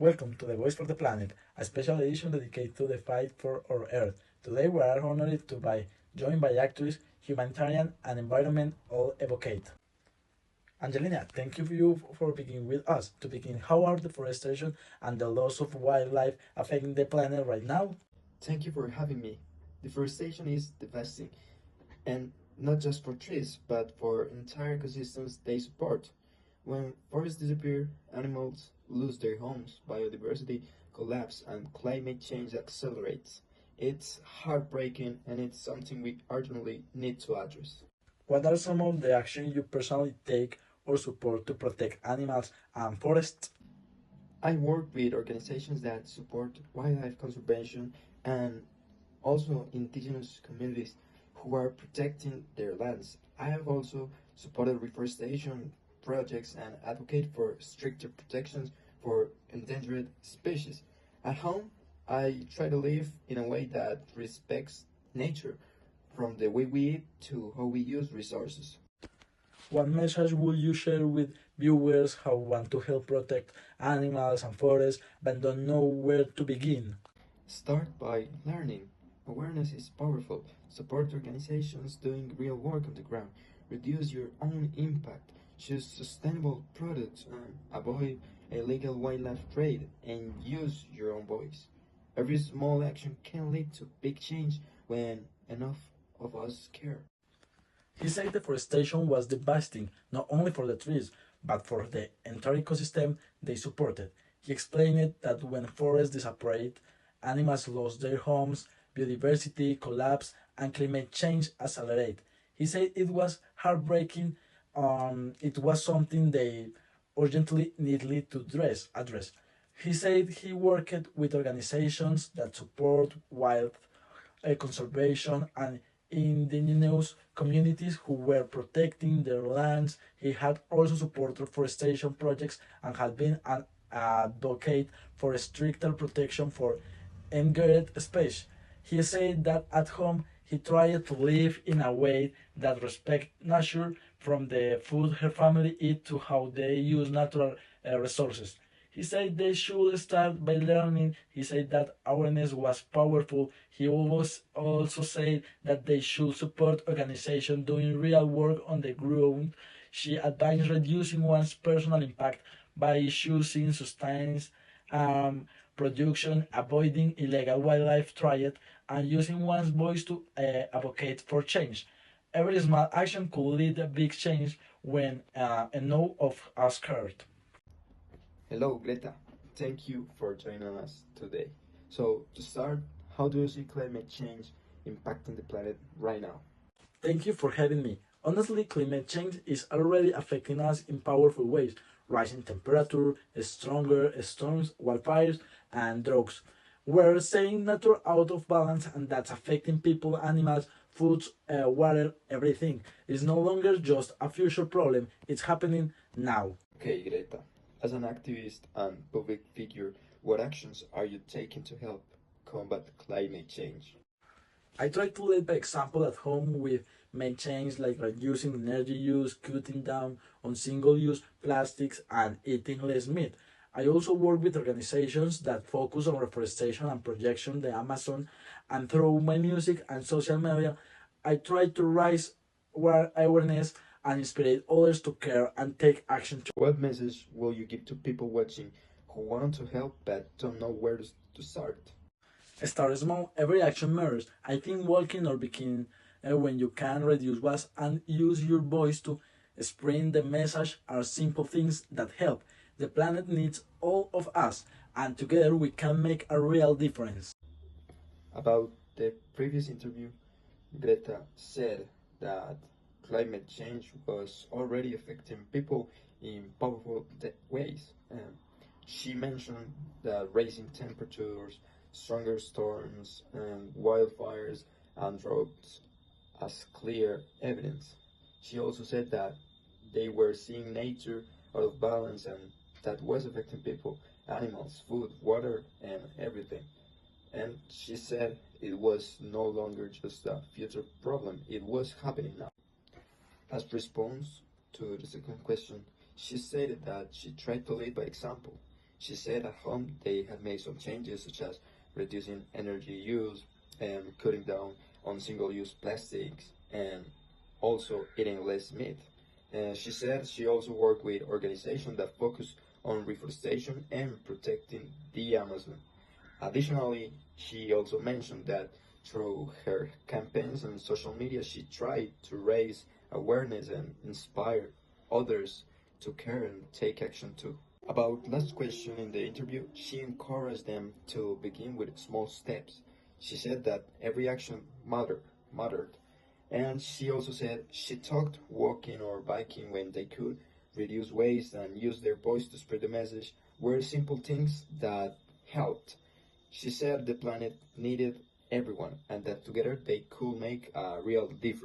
Welcome to the Voice for the Planet, a special edition dedicated to the fight for our Earth. Today we are honored to be joined by activists, humanitarian and environment all advocate. Angelina, thank you for being with us. To begin, how are deforestation and the loss of wildlife affecting the planet right now? Thank you for having me. Deforestation is devastating, and not just for trees, but for entire ecosystems they support. When forests disappear, animals lose their homes, biodiversity collapses, and climate change accelerates. It's heartbreaking, and it's something we urgently need to address. What are some of the actions you personally take or support to protect animals and forests? I work with organizations that support wildlife conservation and also indigenous communities who are protecting their lands. I have also supported reforestation projects and advocate for stricter protections for endangered species. At home, I try to live in a way that respects nature, from the way we eat to how we use resources. What message would you share with viewers who want to help protect animals and forests but don't know where to begin? Start by learning. Awareness is powerful. Support organizations doing real work on the ground. Reduce your own impact. Choose sustainable products and avoid illegal wildlife trade and use your own voice. Every small action can lead to big change when enough of us care. He said deforestation was devastating not only for the trees, but for the entire ecosystem they supported. He explained that when forests disappeared, animals lost their homes, biodiversity collapsed, and climate change accelerated. He said it was heartbreaking. It was something they urgently needed to address. He said he worked with organizations that support wild conservation and indigenous communities who were protecting their lands. He had also supported reforestation projects and had been an advocate for stricter protection for endangered species. He said that at home he tried to live in a way that respect nature, from the food her family eat to how they use natural resources. He said they should start by learning. He said that awareness was powerful. He always also said that they should support organizations doing real work on the ground. She advised reducing one's personal impact by choosing sustained um, production, avoiding illegal wildlife trade, and using one's voice to advocate for change. Every small action could lead a big change when enough of us cared. Hello, Greta. Thank you for joining us today. So, to start, how do you see climate change impacting the planet right now? Thank you for having me. Honestly, climate change is already affecting us in powerful ways. Rising temperature, stronger storms, wildfires, and droughts. We're seeing nature out of balance, and that's affecting people, animals, foods, water, everything. It's no longer just a future problem, it's happening now. Okay, Greta. As an activist and public figure, what actions are you taking to help combat climate change? I try to lead by example at home with main change like reducing energy use, cutting down on single-use plastics, and eating less meat. I also work with organizations that focus on reforestation and protection the Amazon, and through my music and social media, I try to raise awareness and inspire others to care and take action. What message will you give to people watching who want to help but don't know where to start? Start small, every action matters. I think walking or biking when you can reduce waste and use your voice to spread the message are simple things that help. The planet needs all of us, and together we can make a real difference. About the previous interview, Greta said that climate change was already affecting people in powerful ways. She mentioned that rising temperatures, stronger storms, and wildfires and droughts as clear evidence. She also said that they were seeing nature out of balance and that was affecting people, animals, food, water, and everything. And she said it was no longer just a future problem, it was happening now. As response to the second question, she stated that she tried to lead by example. She said at home they had made some changes such as reducing energy use and cutting down on single-use plastics and also eating less meat. She said she also worked with organizations that focus on reforestation and protecting the Amazon. Additionally, she also mentioned that through her campaigns on social media, she tried to raise awareness and inspire others to care and take action too. About last question in the interview, she encouraged them to begin with small steps. She said that every action mattered. And she also said she talked walking or biking when they could, reduce waste and use their voice to spread the message were simple things that helped. She said the planet needed everyone and that together they could make a real difference.